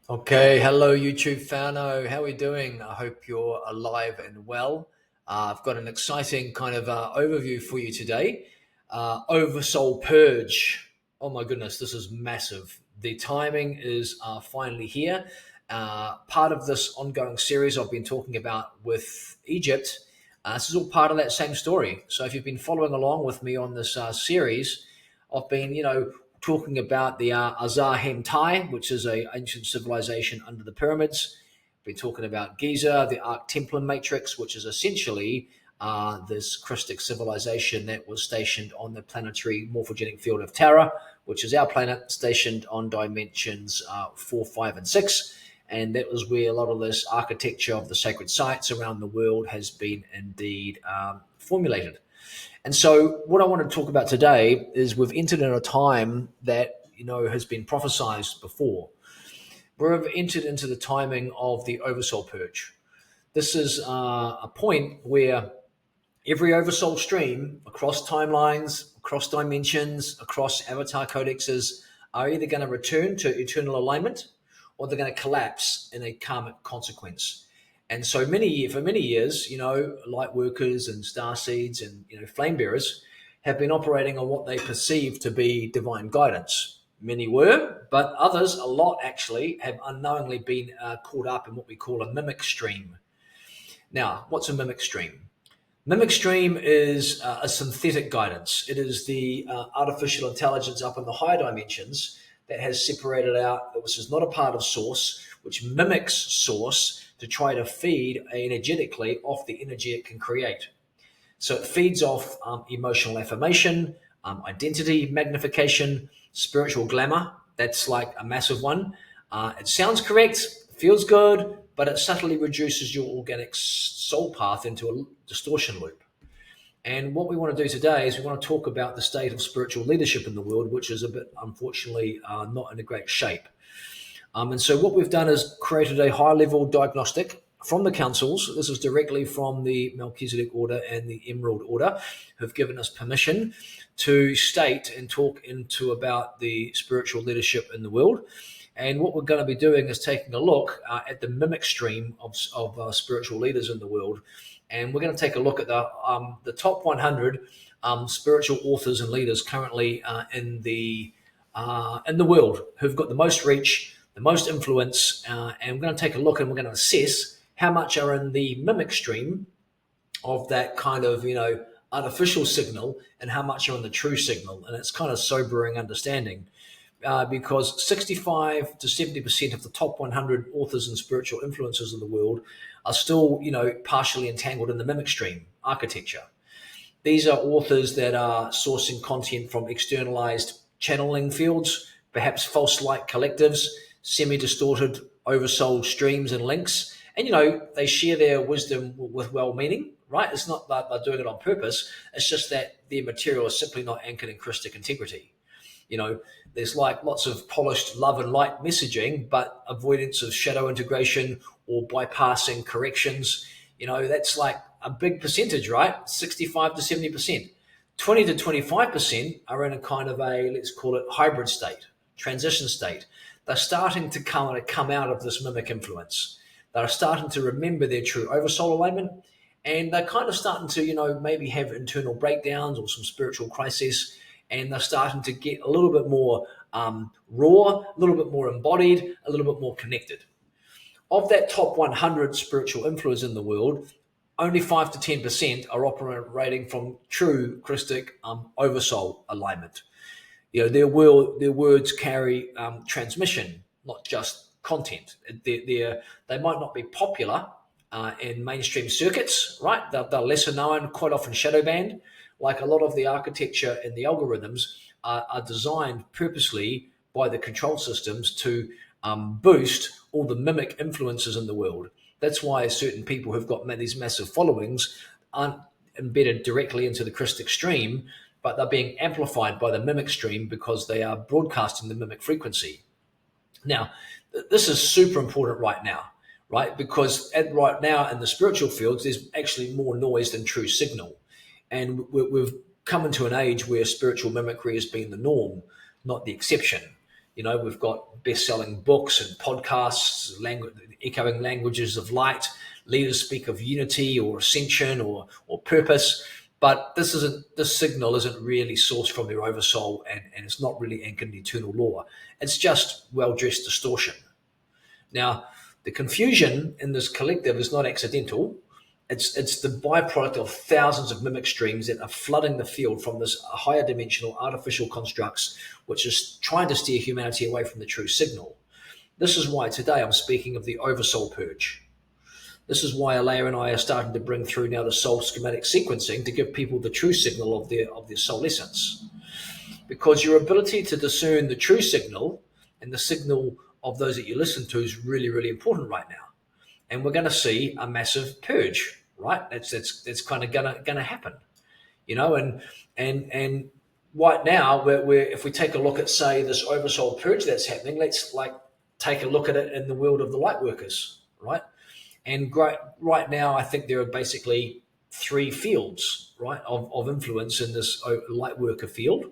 Okay, hello YouTube fano. How are we doing? I hope you're alive and well. I've got an exciting kind of overview for you today. Over Soul Purge. Oh my goodness, this is massive. The timing is finally here. Part of this ongoing series I've been talking about with Egypt. This is all part of that same story. So if you've been following along with me on this series, I've been, talking about the Azar Hentai, which is an ancient civilization under the pyramids. We're talking about Giza, the Arc Templar matrix, which is essentially this Christic civilization that was stationed on the planetary morphogenic field of Terra, which is our planet, stationed on dimensions 4, 5, and 6. And that was where a lot of this architecture of the sacred sites around the world has been indeed formulated. And so, what I want to talk about today is we've entered in a time that has been prophesized before. We've entered into the timing of the Oversoul Purge. This is a point where every Oversoul stream across timelines, across dimensions, across avatar codexes are either going to return to eternal alignment or they're going to collapse in a karmic consequence. And so for many years, light workers and star seeds and flame bearers have been operating on what they perceive to be divine guidance. Many were, but others, a lot actually, have unknowingly been caught up in what we call a mimic stream. Now, what's a mimic stream? Mimic stream is a synthetic guidance. It is the artificial intelligence up in the higher dimensions that has separated out, which is not a part of source, which mimics source to try to feed energetically off the energy it can create. So it feeds off emotional affirmation, identity magnification, spiritual glamour. That's like a massive one. It sounds correct, feels good, but it subtly reduces your organic soul path into a distortion loop. And what we want to do today is we want to talk about the state of spiritual leadership in the world, which is a bit, unfortunately, not in a great shape. And so what we've done is created a high-level diagnostic from the councils. This is directly from the Melchizedek Order and the Emerald Order, who've given us permission to state and talk into about the spiritual leadership in the world. And what we're going to be doing is taking a look at the mimic stream of spiritual leaders in the world. And we're going to take a look at the top 100 spiritual authors and leaders currently in the world who've got the most reach, the most influence, and we're going to take a look and we're going to assess how much are in the mimic stream of that kind of, artificial signal and how much are in the true signal. And it's kind of sobering understanding because 65 to 70% of the top 100 authors and spiritual influencers in the world are still, partially entangled in the mimic stream architecture. These are authors that are sourcing content from externalized channeling fields, perhaps false light collectives, semi-distorted oversoul streams and links. And, they share their wisdom with well-meaning, right? It's not that they're doing it on purpose. It's just that their material is simply not anchored in Christic integrity. There's like lots of polished love and light messaging, but avoidance of shadow integration or bypassing corrections. That's like a big percentage, right? 65 to 70%. 20 to 25% are in a kind of a, let's call it hybrid state, transition state. They're starting to come out of this mimic influence. They're starting to remember their true oversoul alignment, and they're kind of starting to, maybe have internal breakdowns or some spiritual crises, and they're starting to get a little bit more raw, a little bit more embodied, a little bit more connected. Of that top 100 spiritual influencers in the world, only 5 to 10% are operating from true Christic oversoul alignment. Their words carry transmission, not just content. They might not be popular in mainstream circuits, right? They're lesser known, quite often shadow banned. Like a lot of the architecture and the algorithms are designed purposely by the control systems to boost all the mimic influences in the world. That's why certain people who've got these massive followings aren't embedded directly into the Christic stream, but they're being amplified by the mimic stream because they are broadcasting the mimic frequency. Now, this is super important right now, right? Because right now in the spiritual fields, there's actually more noise than true signal. And we've come into an age where spiritual mimicry has been the norm, not the exception. We've got best-selling books and podcasts, echoing languages of light. Leaders speak of unity or ascension or purpose, but this signal isn't really sourced from their oversoul, and it's not really anchored in eternal law. It's just well-dressed distortion. Now, the confusion in this collective is not accidental. It's the byproduct of thousands of mimic streams that are flooding the field from this higher dimensional artificial constructs, which is trying to steer humanity away from the true signal. This is why today I'm speaking of the Oversoul Purge. This is why Alea and I are starting to bring through now the soul schematic sequencing to give people the true signal of their soul essence. Because your ability to discern the true signal and the signal of those that you listen to is really, really important right now. And we're going to see a massive purge, right? That's kind of gonna happen, and right now we're if we take a look at, say, this Oversoul Purge that's happening, let's take a look at it in the world of the light workers, right? And right now I think there are basically three fields, right, of influence in this light worker field.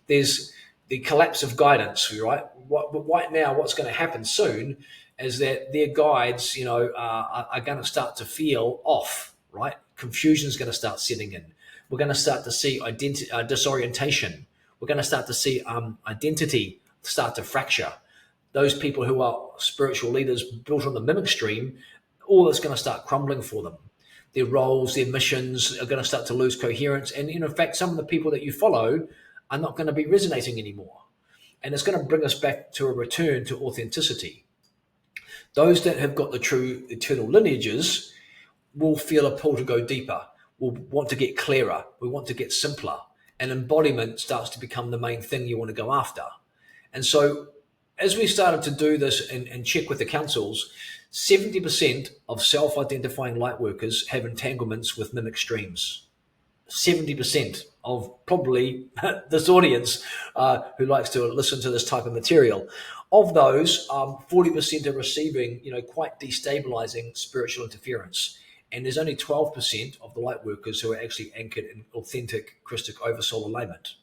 There's the collapse of guidance, right? Right now, what's going to happen soon is that their guides, are going to start to feel off, right? Confusion is going to start setting in. We're going to start to see disorientation. We're going to start to see identity start to fracture. Those people who are spiritual leaders built on the mimic stream, all that's going to start crumbling for them. Their roles, their missions are going to start to lose coherence. And in fact, some of the people that you follow are not going to be resonating anymore. And it's going to bring us back to a return to authenticity. Those that have got the true eternal lineages will feel a pull to go deeper, will want to get clearer, we want to get simpler, and embodiment starts to become the main thing you want to go after. And so as we started to do this and check with the councils, 70% of self-identifying light workers have entanglements with mimic streams. 70% of probably this audience who likes to listen to this type of material. Of those, 40% are receiving, quite destabilizing spiritual interference. And there's only 12% of the light workers who are actually anchored in authentic Christic oversoul alignment.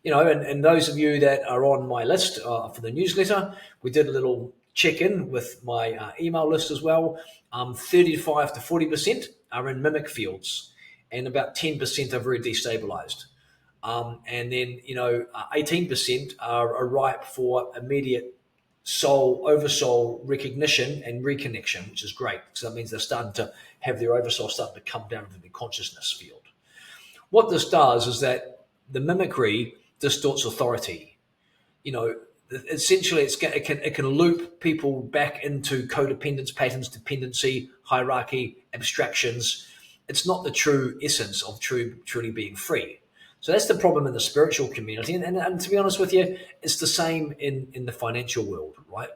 And those of you that are on my list for the newsletter, we did a little check-in with my email list as well. 35 to 40% are in mimic fields, and about 10% are very destabilized. And then, 18% are ripe for immediate oversoul recognition and reconnection, which is great. So that means they're starting to have their oversoul starting to come down into the consciousness field. What this does is that the mimicry distorts authority. Essentially it can loop people back into codependence patterns, dependency, hierarchy, abstractions. It's not the true essence of truly being free. So that's the problem in the spiritual community. And to be honest with you, it's the same in the financial world, right?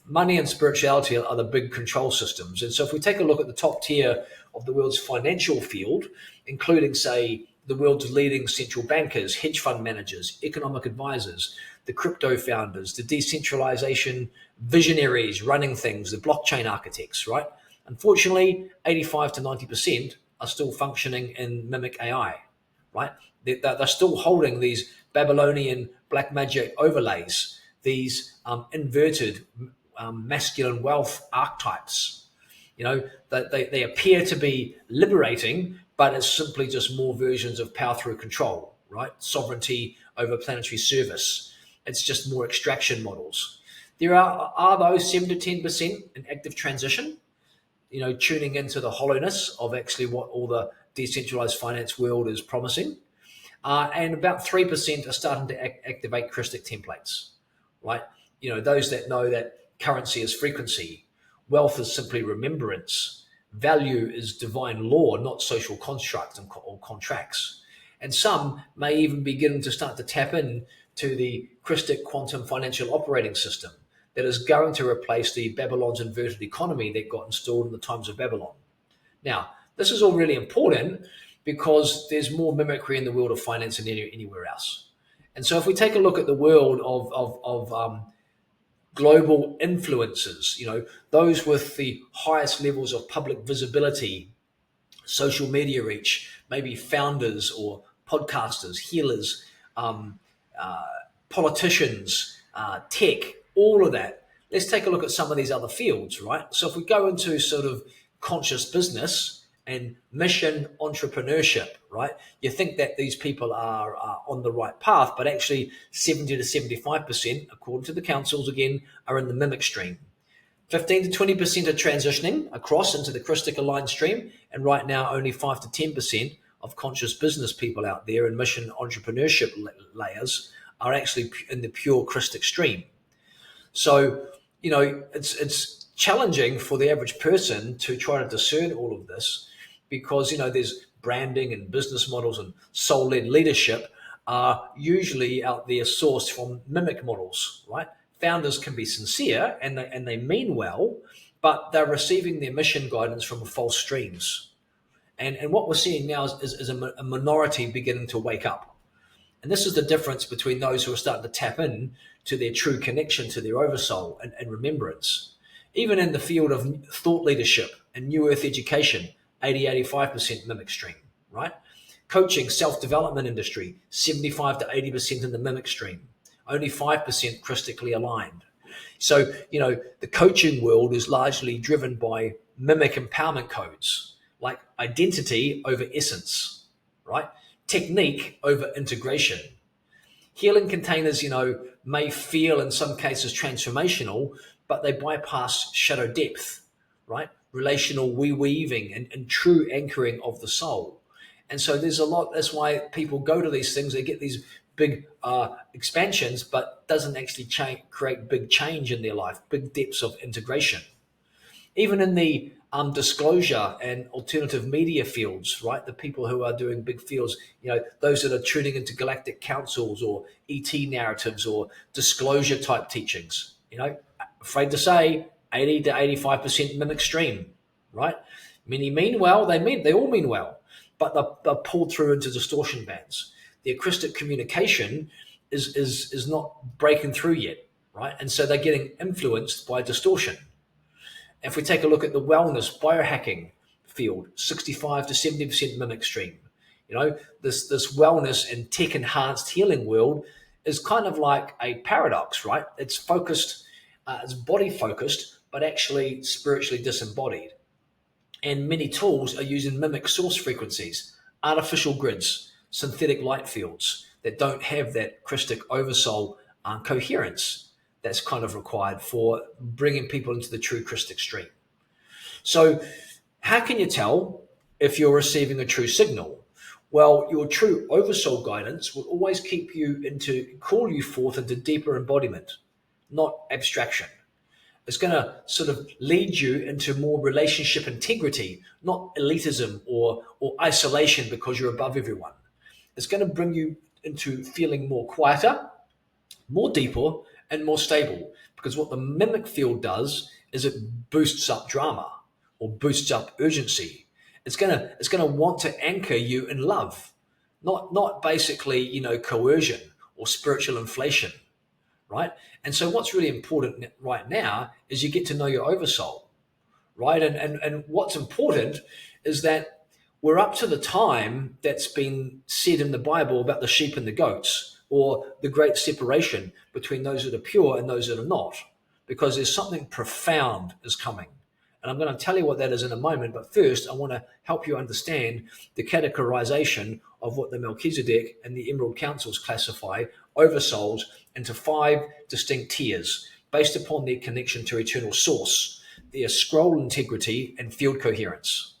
Money and spirituality are the big control systems. And so if we take a look at the top tier of the world's financial field, including, say, the world's leading central bankers, hedge fund managers, economic advisors, the crypto founders, the decentralization visionaries running things, the blockchain architects, right? Unfortunately, 85 to 90% are still functioning in mimic AI, right? They're still holding these Babylonian black magic overlays, these inverted masculine wealth archetypes. They appear to be liberating, but it's simply just more versions of power through control, right? Sovereignty over planetary service. It's just more extraction models. There are those 7 to 10% in active transition, tuning into the hollowness of actually what all the decentralized finance world is promising. And about 3% are starting to activate Christic templates, right? Those that know that currency is frequency, wealth is simply remembrance, value is divine law, not social constructs or contracts. And some may even begin to start to tap in to the Christic quantum financial operating system that is going to replace the Babylon's inverted economy that got installed in the times of Babylon. Now, this is all really important because there's more mimicry in the world of finance than anywhere else. And so if we take a look at the world of global influencers, those with the highest levels of public visibility, social media reach, maybe founders or podcasters, healers, politicians, tech, all of that. Let's take a look at some of these other fields, right? So if we go into sort of conscious business and mission entrepreneurship, right? You think that these people are on the right path, but actually 70 to 75%, according to the councils again, are in the mimic stream. 15 to 20% are transitioning across into the Christic aligned stream, and right now only 5 to 10% of conscious business people out there in mission entrepreneurship layers are actually in the pure Christic stream. So, it's challenging for the average person to try to discern all of this because, there's branding and business models and soul-led leadership are usually out there sourced from mimic models, right? Founders can be sincere and they mean well, but they're receiving their mission guidance from false streams. And what we're seeing now is a minority beginning to wake up. And this is the difference between those who are starting to tap in to their true connection to their oversoul and remembrance. Even in the field of thought leadership and new earth education, 80-85% mimic stream, right? Coaching, self-development industry, 75 to 80% in the mimic stream, only 5% Christically aligned. So, the coaching world is largely driven by mimic empowerment codes, like identity over essence, right? Technique over integration. Healing containers, may feel in some cases transformational, but they bypass shadow depth, right? Relational weaving and true anchoring of the soul. And so there's a lot, that's why people go to these things, they get these big expansions, but doesn't actually create big change in their life, big depths of integration. Even in the disclosure and alternative media fields, right? The people who are doing big fields, those that are tuning into galactic councils or ET narratives or disclosure type teachings, afraid to say 80 to 85% mimic stream, right? Many mean well, they all mean well, but they're pulled through into distortion bands. Their Christic communication is not breaking through yet, right? And so they're getting influenced by distortion. If we take a look at the wellness biohacking field, 65 to 70% mimic stream. This wellness and tech enhanced healing world is kind of like a paradox, right? It's focused, it's body focused, but actually spiritually disembodied. And many tools are using mimic source frequencies, artificial grids, synthetic light fields that don't have that Christic oversoul coherence that's kind of required for bringing people into the true Christic stream. So how can you tell if you're receiving a true signal? Well, your true oversoul guidance will always call you forth into deeper embodiment, not abstraction. It's going to sort of lead you into more relationship integrity, not elitism or isolation because you're above everyone. It's going to bring you into feeling more quieter, more deeper, and more stable, because what the mimic field does is it boosts up drama or boosts up urgency. It's gonna want to anchor you in love, not basically coercion or spiritual inflation, right? And so what's really important right now is you get to know your oversoul, right? And what's important is that we're up to the time that's been said in the Bible about the sheep and the goats, or the great separation between those that are pure and those that are not, because there's something profound is coming. And I'm going to tell you what that is in a moment, but first I want to help you understand the categorization of what the Melchizedek and the Emerald Councils classify oversouls into 5 distinct tiers based upon their connection to eternal source, their scroll integrity and field coherence.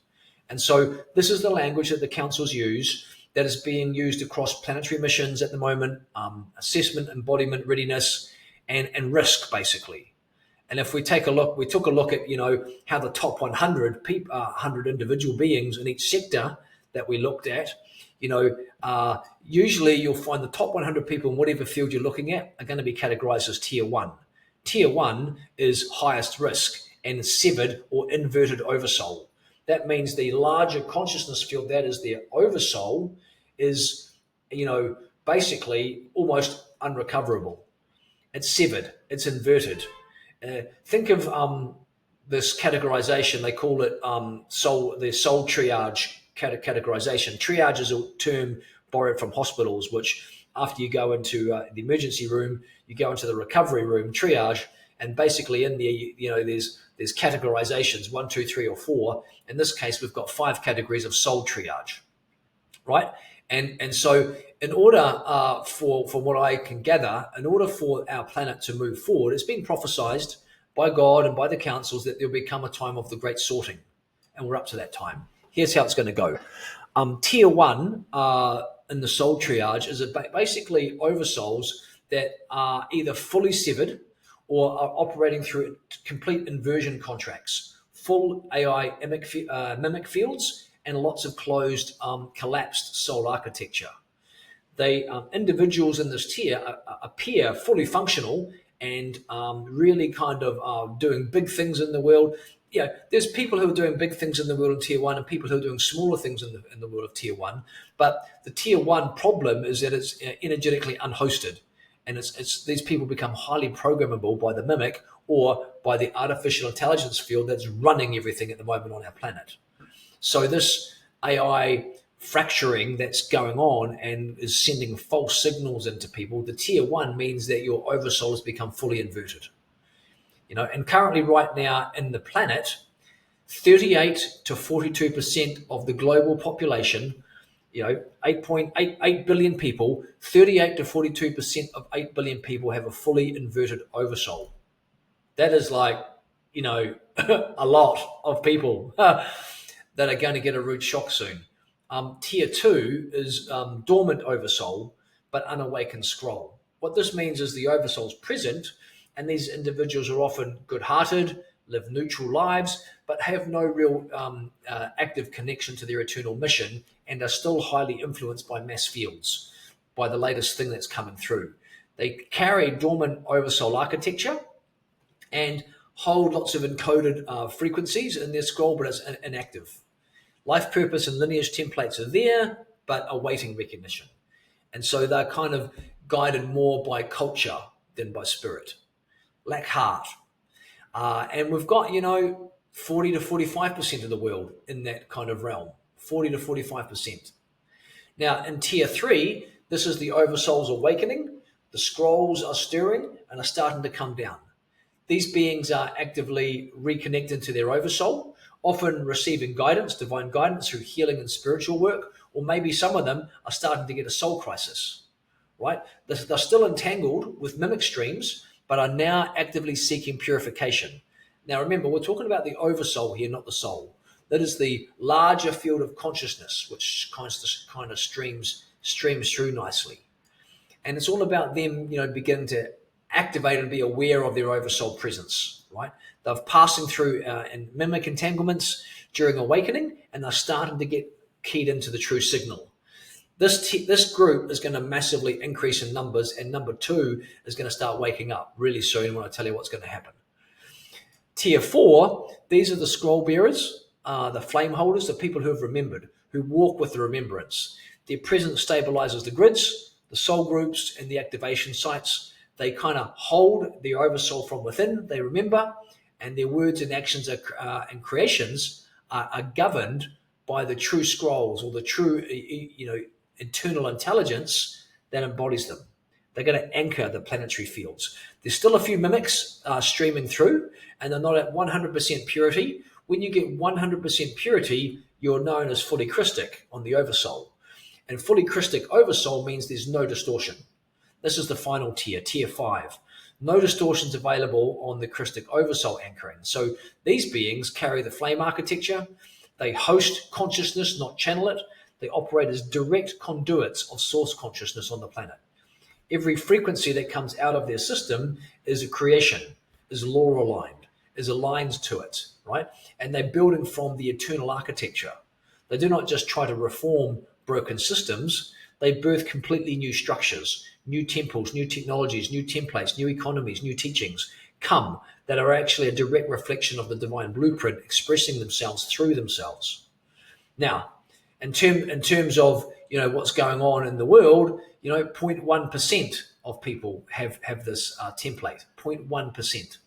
And so this is the language that the councils use that is being used across planetary missions at the moment, assessment, embodiment, readiness, and risk, basically. And if we took a look at, how the top 100 individual beings in each sector that we looked at, usually you'll find the top 100 people in whatever field you're looking at are going to be categorized as tier 1. Tier 1 is highest risk and severed or inverted oversoul. That means the larger consciousness field, that is their oversoul, is, basically almost unrecoverable. It's severed, it's inverted. Think of this categorization, they call it the soul triage categorization. Triage is a term borrowed from hospitals, which after you go into the emergency room, you go into the recovery room, triage, and basically in there, there's categorizations, 1, 2, 3, or 4. In this case, we've got 5 categories of soul triage, right? And so in order from what I can gather, in order for our planet to move forward, it's been prophesized by God and by the councils that there'll become a time of the great sorting, and we're up to that time. Here's how it's going to go. Tier 1 in the soul triage is basically oversouls that are either fully severed or are operating through complete inversion contracts, full AI mimic fields, and lots of closed, collapsed soul architecture. They individuals in this tier appear fully functional and really kind of doing big things in the world. Yeah, there's people who are doing big things in the world in tier 1 and people who are doing smaller things in the world of tier 1. But the tier 1 problem is that it's energetically unhosted, and it's these people become highly programmable by the mimic or by the artificial intelligence field that's running everything at the moment on our planet. So this AI fracturing that's going on and is sending false signals into people, the tier 1 means that your oversoul has become fully inverted. And currently right now in the planet, 38 to 42% of the global population, 8.88 billion people, 38 to 42% of 8 billion people have a fully inverted oversoul. That is like, a lot of people that are going to get a rude shock soon. Tier 2 is dormant oversoul, but unawakened scroll. What this means is the oversoul is present, and these individuals are often good-hearted, live neutral lives, but have no real active connection to their eternal mission, and are still highly influenced by mass fields, by the latest thing that's coming through. They carry dormant oversoul architecture and hold lots of encoded frequencies in their scroll, but it's inactive. Life purpose and lineage templates are there, but awaiting recognition. And so they're kind of guided more by culture than by spirit. Lack heart. And we've got, 40 to 45% of the world in that kind of realm. 40 to 45%. Now, in tier 3, this is the oversoul's awakening. The scrolls are stirring and are starting to come down. These beings are actively reconnected to their oversoul, often receiving guidance, divine guidance through healing and spiritual work, or maybe some of them are starting to get a soul crisis, right? They're still entangled with mimic streams, but are now actively seeking purification. Now, remember, we're talking about the oversoul here, not the soul. That is the larger field of consciousness, which kind of streams through nicely. And it's all about them, beginning to activate and be aware of their oversoul presence, right? They're passing through in mimic entanglements during awakening, and they're starting to get keyed into the true signal. This group is going to massively increase in numbers, and number 2 is going to start waking up really soon when I tell you what's going to happen. Tier 4, these are the scroll bearers, the flame holders, the people who have remembered, who walk with the remembrance. Their presence stabilizes the grids, the soul groups, and the activation sites. They kind of hold the oversoul from within, they remember, and their words and actions and creations are governed by the true scrolls or the true, internal intelligence that embodies them. They're going to anchor the planetary fields. There's still a few mimics streaming through, and they're not at 100% purity. When you get 100% purity, you're known as fully Christic on the Oversoul. And fully Christic Oversoul means there's no distortion. This is the final tier, tier 5. No distortions available on the Christic Oversoul anchoring. So these beings carry the flame architecture. They host consciousness, not channel it. They operate as direct conduits of source consciousness on the planet. Every frequency that comes out of their system is a creation, is law aligned, is aligned to it, right? And they're building from the eternal architecture. They do not just try to reform broken systems. They birth completely new structures, new temples, new technologies, new templates, new economies, new teachings come that are actually a direct reflection of the divine blueprint expressing themselves through themselves. Now, in terms of what's going on in the world, 0.1% of people have this template, 0.1%.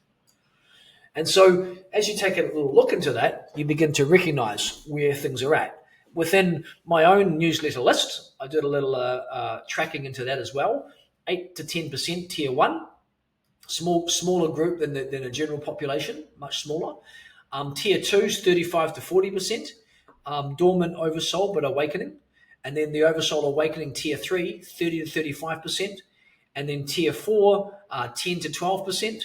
And so as you take a little look into that, you begin to recognize where things are at. Within my own newsletter list, I did a little tracking into that as well. 8 to 10% tier 1, smaller group than the general population, much smaller. Tier 2 is 35 to 40%, dormant oversoul but awakening. And then the oversoul awakening tier 3, 30 to 35%. And then tier 4, 10 to 12%.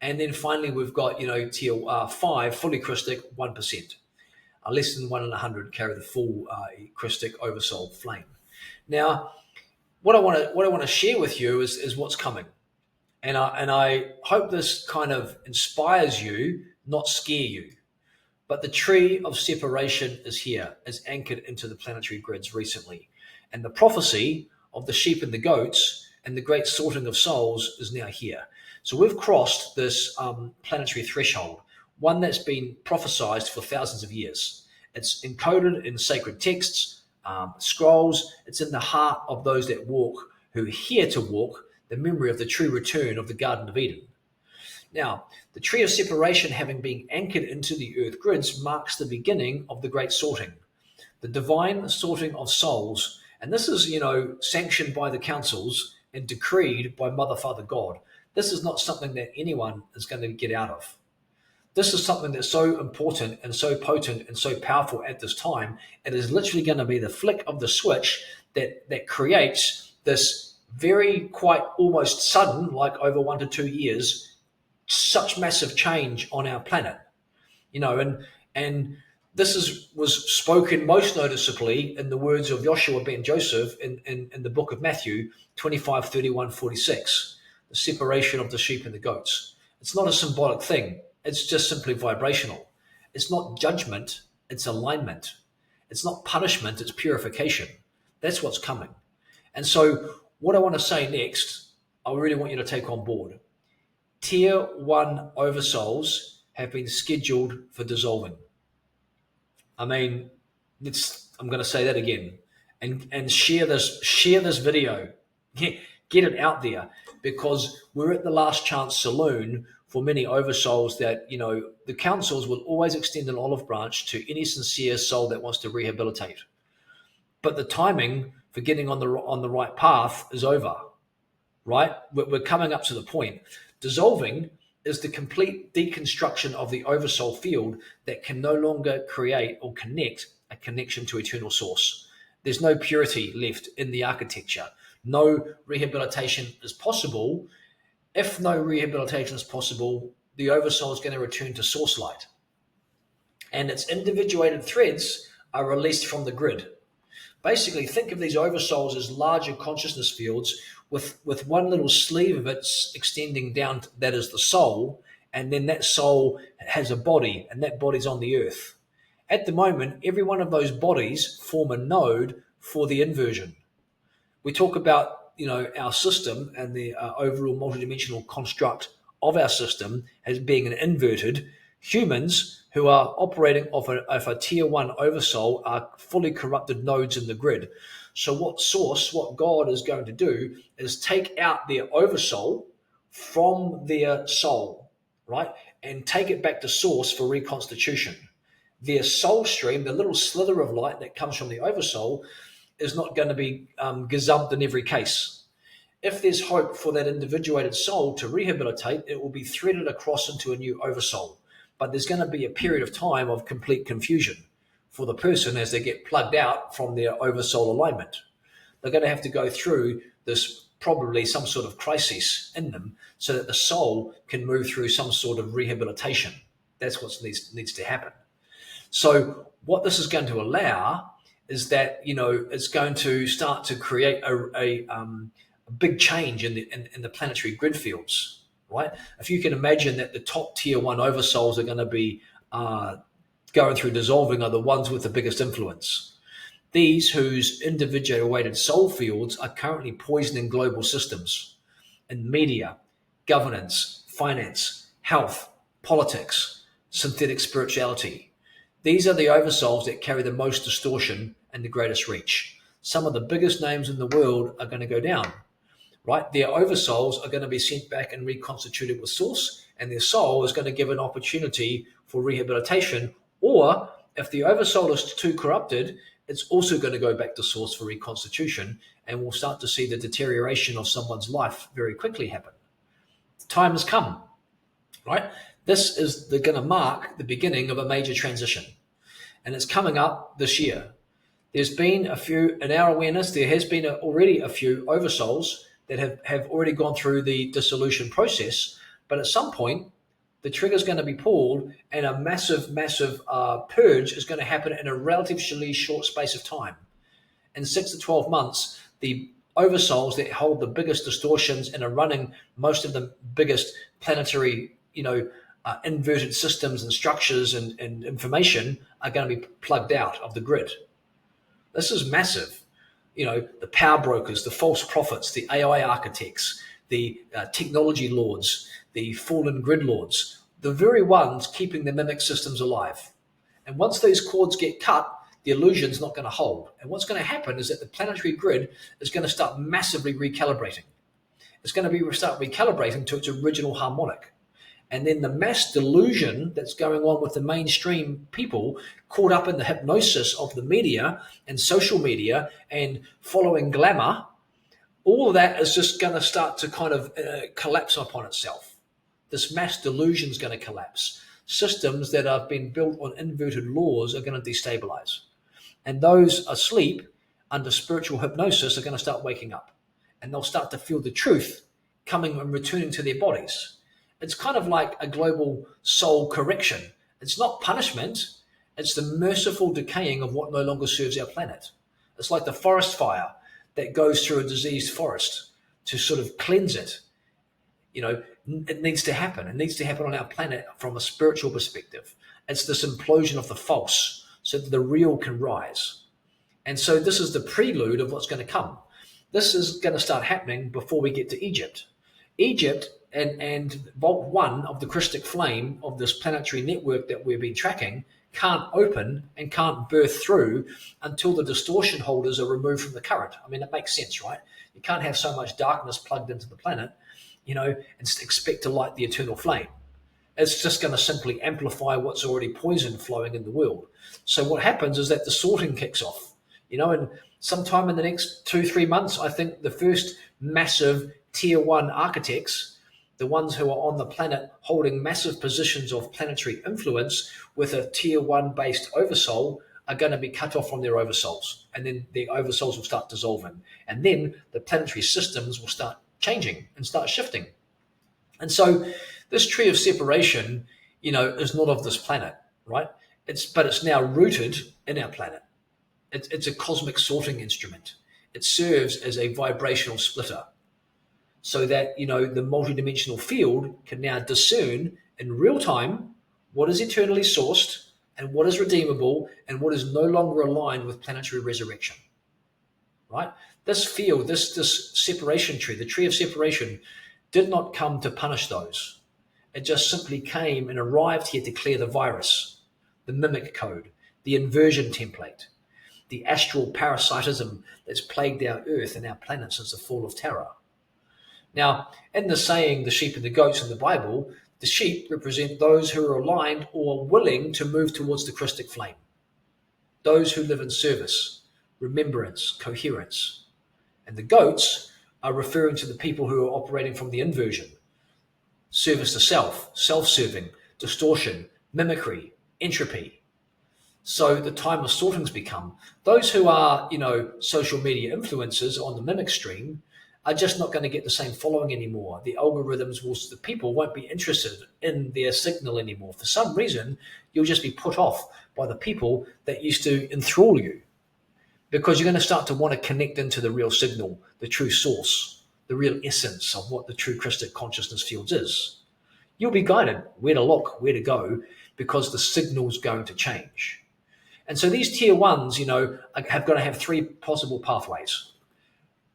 And then finally, we've got, tier 5, fully Christic, 1%. Less than 1 in 100 carry the full Christic oversoul flame. Now, what I want to share with you is what's coming. And I hope this kind of inspires you, not scare you. But the tree of separation is here, is anchored into the planetary grids recently. And the prophecy of the sheep and the goats and the great sorting of souls is now here. So we've crossed this planetary threshold, one that's been prophesied for thousands of years. It's encoded in sacred texts, scrolls. It's in the heart of those that walk, who are here to walk, the memory of the true return of the Garden of Eden. Now, the tree of separation, having been anchored into the earth grids, marks the beginning of the great sorting, the divine sorting of souls. And this is, sanctioned by the councils and decreed by Mother, Father, God. This is not something that anyone is going to get out of. This is something that's so important and so potent and so powerful at this time. It is literally going to be the flick of the switch that creates this very, quite almost sudden, like over 1 to 2 years, such massive change on our planet, and this was spoken most noticeably in the words of Joshua ben Joseph in the book of Matthew 25, 31, 46, the separation of the sheep and the goats. It's not a symbolic thing. It's just simply vibrational. It's not judgment. It's alignment. It's not punishment. It's purification. That's what's coming. And so what I want to say next, I really want you to take on board. Tier 1 oversouls have been scheduled for dissolving. I mean, I'm going to say that again, and share this video. Get it out there, because we're at the last chance saloon for many oversouls that, the councils will always extend an olive branch to any sincere soul that wants to rehabilitate. But the timing for getting on the right path is over, right? We're coming up to the point. Dissolving is the complete deconstruction of the oversoul field that can no longer create or connect a connection to eternal source. There's no purity left in the architecture. No rehabilitation is possible. If no rehabilitation is possible, the oversoul is going to return to source light. And its individuated threads are released from the grid. Basically, think of these oversouls as larger consciousness fields with one little sleeve of it extending down, that is the soul, and then that soul has a body, and that body's on the earth. At the moment, every one of those bodies form a node for the inversion. We talk about, our system and the overall multidimensional construct of our system as being an inverted. Humans who are operating off a tier 1 oversoul are fully corrupted nodes in the grid. So what God is going to do is take out their oversoul from their soul, right? And take it back to source for reconstitution. Their soul stream, the little slither of light that comes from the oversoul, is not going to be gazumped in every case. If there's hope for that individuated soul to rehabilitate, it will be threaded across into a new oversoul. But there's going to be a period of time of complete confusion for the person as they get plugged out from their oversoul alignment. They're going to have to go through this, probably some sort of crisis in them, so that the soul can move through some sort of rehabilitation. That's what needs to happen. So what this is going to allow is that, it's going to start to create a big change in the planetary grid fields. Right? If you can imagine that the top tier 1 oversouls are going to be going through dissolving are the ones with the biggest influence. These whose individuated soul fields are currently poisoning global systems in media, governance, finance, health, politics, synthetic spirituality. These are the oversouls that carry the most distortion and the greatest reach. Some of the biggest names in the world are going to go down. Right? Their oversouls are going to be sent back and reconstituted with source, and their soul is going to give an opportunity for rehabilitation. Or if the oversoul is too corrupted, it's also going to go back to source for reconstitution, and we'll start to see the deterioration of someone's life very quickly happen. Time has come, right? This is going to mark the beginning of a major transition, and it's coming up this year. There's been a few, in our awareness, there has been already a few oversouls that have already gone through the dissolution process, but at some point, the trigger is going to be pulled and a massive purge is going to happen in a relatively short space of time. In 6 to 12 months, the oversouls that hold the biggest distortions and are running most of the biggest planetary, inverted systems and structures and information are going to be plugged out of the grid. This is massive. The power brokers, the false prophets, the AI architects, the technology lords, the fallen grid lords, the very ones keeping the mimic systems alive. And once these cords get cut, the illusion's not going to hold. And what's going to happen is that the planetary grid is going to start massively recalibrating. It's going to start recalibrating to its original harmonic. And then the mass delusion that's going on with the mainstream people caught up in the hypnosis of the media and social media and following glamour, all of that is just going to start to kind of collapse upon itself. This mass delusion is going to collapse. Systems that have been built on inverted laws are going to destabilize. And those asleep under spiritual hypnosis are going to start waking up. And they'll start to feel the truth coming and returning to their bodies. It's kind of like a global soul correction. It's not punishment. It's the merciful decaying of what no longer serves our planet. It's like the forest fire that goes through a diseased forest to sort of cleanse it. It needs to happen. It needs to happen on our planet from a spiritual perspective. It's this implosion of the false so that the real can rise. And so this is the prelude of what's going to come. This is going to start happening before we get to Egypt. Egypt and Vault 1 of the Christic flame of this planetary network that we've been tracking can't open and can't birth through until the distortion holders are removed from the current. I mean, it makes sense, right? You can't have so much darkness plugged into the planet, and expect to light the eternal flame. It's just going to simply amplify what's already poison flowing in the world. So what happens is that the sorting kicks off, and sometime in the next 2-3 months, I think the first massive tier 1 architects, the ones who are on the planet holding massive positions of planetary influence with a tier 1 based oversoul, are going to be cut off from their oversouls. And then the oversouls will start dissolving. And then the planetary systems will start changing and start shifting. And so this tree of separation, is not of this planet, right? But it's now rooted in our planet. It's a cosmic sorting instrument. It serves as a vibrational splitter so that, the multidimensional field can now discern in real time what is eternally sourced and what is redeemable and what is no longer aligned with planetary resurrection, right? This field, this separation tree, the tree of separation, did not come to punish those. It just simply came and arrived here to clear the virus, the mimic code, the inversion template, the astral parasitism that's plagued our earth and our planet since the fall of terror. Now, in the saying, the sheep and the goats in the Bible, the sheep represent those who are aligned or willing to move towards the Christic flame. Those who live in service, remembrance, coherence. And the goats are referring to the people who are operating from the inversion. Service to self, self-serving, distortion, mimicry, entropy. So the time of sorting's become. Those who are, social media influencers on the mimic stream are just not going to get the same following anymore. The algorithms the people won't be interested in their signal anymore. For some reason, you'll just be put off by the people that used to enthrall you, because you're going to start to want to connect into the real signal, the true source, the real essence of what the true Christic consciousness fields is. You'll be guided where to look, where to go, because the signal's going to change. And so these tier 1s, have got to have 3 possible pathways.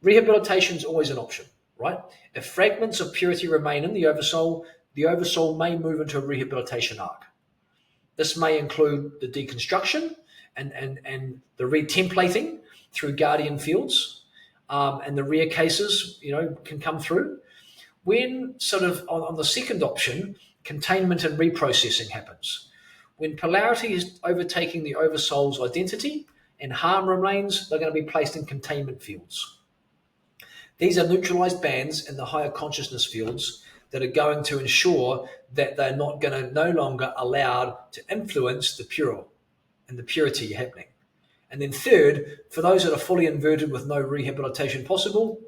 Rehabilitation is always an option, right? If fragments of purity remain in the oversoul may move into a rehabilitation arc. This may include the deconstruction and the retemplating through guardian fields, and the rare cases, can come through. When sort of on the second option, containment and reprocessing happens. When polarity is overtaking the oversoul's identity, and harm remains, they're going to be placed in containment fields. These are neutralized bands in the higher consciousness fields that are going to ensure that they're not going to no longer allowed to influence the pure and the purity happening. And then third, for those that are fully inverted with no rehabilitation possible,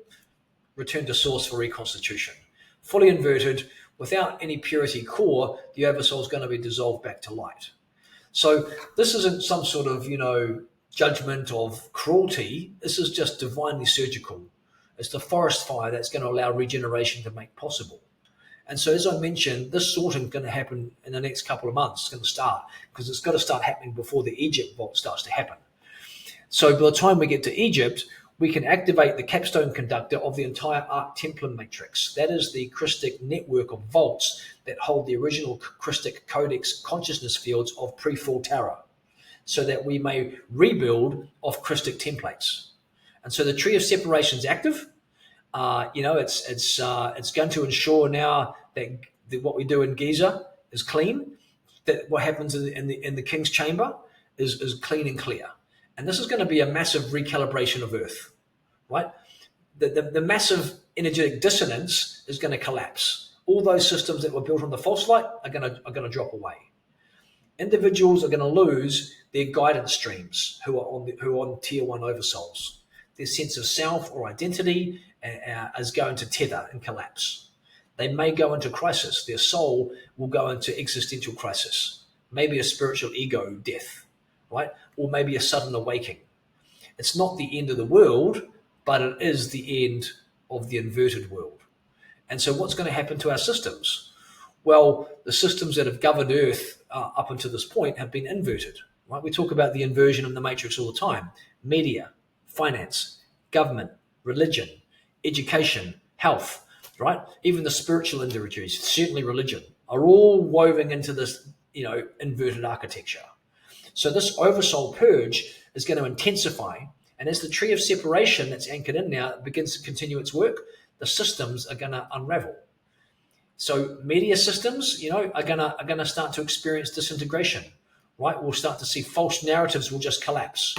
return to source for reconstitution. Fully inverted, without any purity core, the oversoul is going to be dissolved back to light. So this isn't some sort of, judgment of cruelty. This is just divinely surgical. It's the forest fire that's going to allow regeneration to make possible. And so, as I mentioned, this sorting is going to happen in the next couple of months. It's going to start because it's got to start happening before the Egypt vault starts to happen. So by the time we get to Egypt, we can activate the capstone conductor of the entire Arc Templar matrix. That is the Christic network of vaults that hold the original Christic codex consciousness fields of pre-fall Terra, so that we may rebuild off Christic templates. And so the tree of separation is active. It's going to ensure now that what we do in Giza is clean. That what happens in the King's Chamber is clean and clear. And this is going to be a massive recalibration of Earth, right? The massive energetic dissonance is going to collapse. All those systems that were built on the false light are going to drop away. Individuals are going to lose their guidance streams who are on tier 1 oversouls. Their sense of self or identity is going to tether and collapse. They may go into crisis. Their soul will go into existential crisis, maybe a spiritual ego death, right? Or maybe a sudden awakening. It's not the end of the world, but it is the end of the inverted world. And so what's going to happen to our systems? Well, the systems that have governed Earth up until this point have been inverted, right? We talk about the inversion of the matrix all the time. Media, finance, government, religion, education, health, right? Even the spiritual individuals, certainly religion, are all woven into this, inverted architecture. So this Oversoul Purge is going to intensify. And as the tree of separation that's anchored in now begins to continue its work, the systems are going to unravel. So media systems, are going to start to experience disintegration, right? We'll start to see false narratives will just collapse.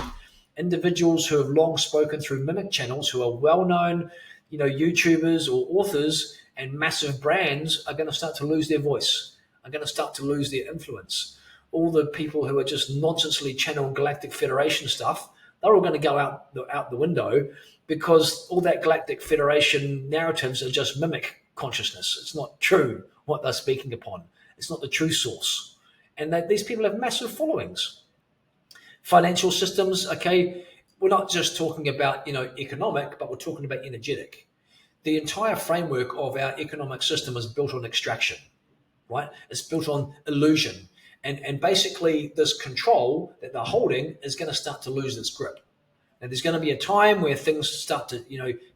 Individuals who have long spoken through mimic channels, who are well-known, YouTubers or authors and massive brands, are going to start to lose their voice, are going to start to lose their influence. All the people who are just nonsensely channel Galactic Federation stuff, they're all going to go out the window, because all that Galactic Federation narratives are just mimic consciousness. It's not true what they're speaking upon. It's not the true source. And these people have massive followings. Financial systems, okay, we're not just talking about, economic, but we're talking about energetic. The entire framework of our economic system is built on extraction, right? It's built on illusion. And basically this control that they're holding is going to start to lose its grip. Now there's going to be a time where things start to,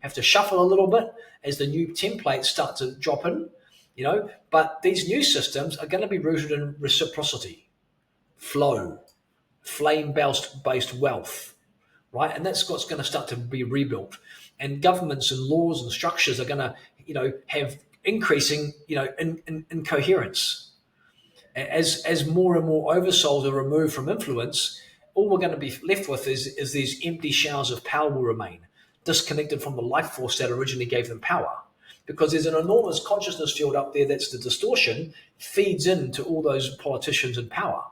have to shuffle a little bit as the new templates start to drop in, but these new systems are going to be rooted in reciprocity, flow, flame-based wealth, right? And that's what's going to start to be rebuilt. And governments and laws and structures are going to, have increasing, incoherence. As more and more oversouls are removed from influence, all we're going to be left with is these empty showers of power will remain, disconnected from the life force that originally gave them power. Because there's an enormous consciousness field up there that's the distortion, feeds into all those politicians and power.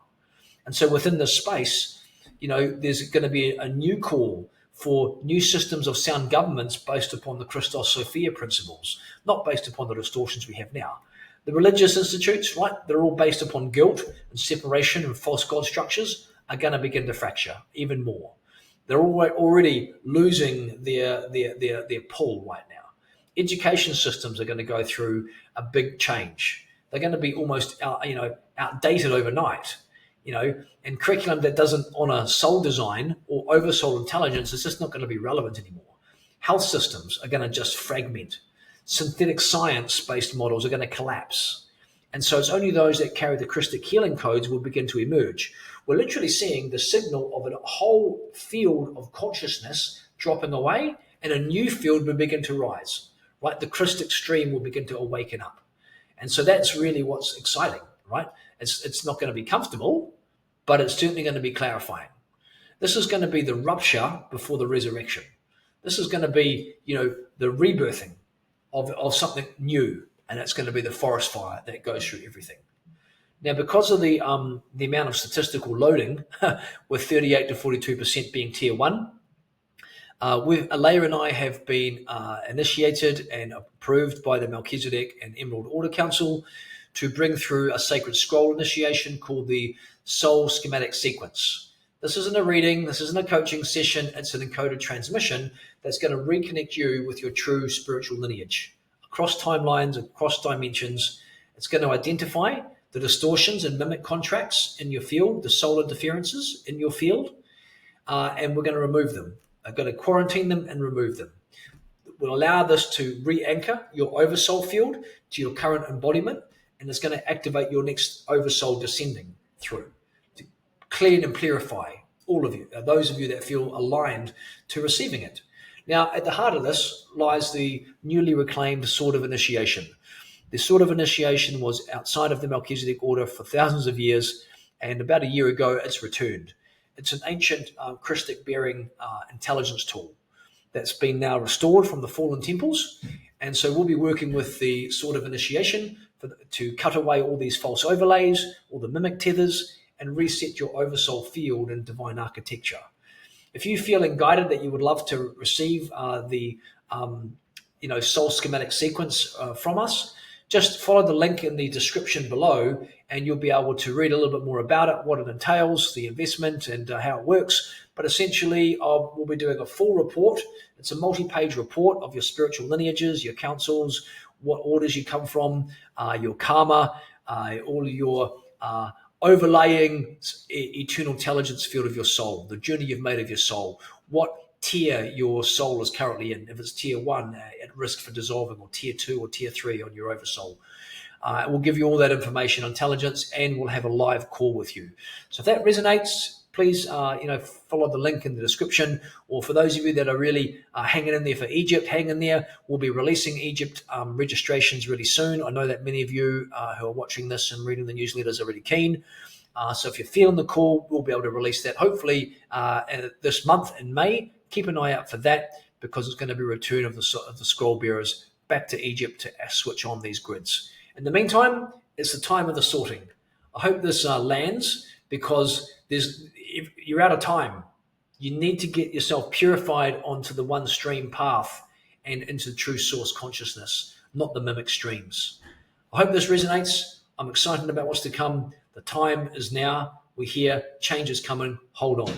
And so within this space, there's going to be a new call for new systems of sound governments based upon the Christos Sophia principles, not based upon the distortions we have now. The religious institutes, right, they're all based upon guilt and separation and false god structures, are going to begin to fracture even more. They're already losing their pull right now. Education systems are going to go through a big change. They're going to be almost outdated overnight. And curriculum that doesn't honor soul design or oversoul intelligence is just not going to be relevant anymore. Health systems are going to just fragment. Synthetic science-based models are going to collapse. And so it's only those that carry the Christic healing codes will begin to emerge. We're literally seeing the signal of a whole field of consciousness dropping away, and a new field will begin to rise, right? The Christic stream will begin to awaken up. And so that's really what's exciting, right? It's not going to be comfortable, but it's certainly going to be clarifying. This is going to be the rupture before the resurrection. This is going to be, the rebirthing of something new, and it's going to be the forest fire that goes through everything. Now, because of the amount of statistical loading, with 38 to 42% being tier 1, Alea and I have been initiated and approved by the Melchizedek and Emerald Order Council to bring through a sacred scroll initiation called the Soul Schematic Sequence. This isn't a reading, this isn't a coaching session, it's an encoded transmission that's going to reconnect you with your true spiritual lineage. Across timelines, across dimensions, it's going to identify the distortions and mimic contracts in your field, the soul interferences in your field, and we're going to remove them. I'm going to quarantine them and remove them. We'll allow this to re-anchor your oversoul field to your current embodiment, and it's going to activate your next oversoul descending through to clean and purify all of you, those of you that feel aligned to receiving it. Now, at the heart of this lies the newly reclaimed sword of initiation. The sword of initiation was outside of the Melchizedek order for thousands of years, and about a year ago, it's returned. It's an ancient Christic-bearing intelligence tool that's been now restored from the fallen temples. And so we'll be working with the sword of initiation to cut away all these false overlays, all the mimic tethers, and reset your oversoul field in divine architecture. If you're feeling guided that you would love to receive the soul schematic sequence from us, just follow the link in the description below and you'll be able to read a little bit more about it, what it entails, the investment and how it works. But essentially, we'll be doing a full report. It's a multi-page report of your spiritual lineages, your councils, what orders you come from, your karma, all your overlaying eternal intelligence field of your soul, the journey you've made of your soul, what tier your soul is currently in, if it's tier 1 at risk for dissolving, or tier 2 or tier 3 on your oversoul. We'll give you all that information on intelligence, and we'll have a live call with you. So if that resonates, please follow the link in the description. Or for those of you that are really hanging in there for Egypt, hang in there. We'll be releasing Egypt registrations really soon. I know that many of you who are watching this and reading the newsletters are really keen. So if you're feeling the call, we'll be able to release that hopefully this month in May. Keep an eye out for that, because it's going to be a return of the scroll bearers back to Egypt to switch on these grids. In the meantime, it's the time of the sorting. I hope this lands, because you're out of time. You need to get yourself purified onto the one stream path and into the true source consciousness, not the mimic streams. I hope this resonates. I'm excited about what's to come. The time is now. We're here. Change is coming. Hold on.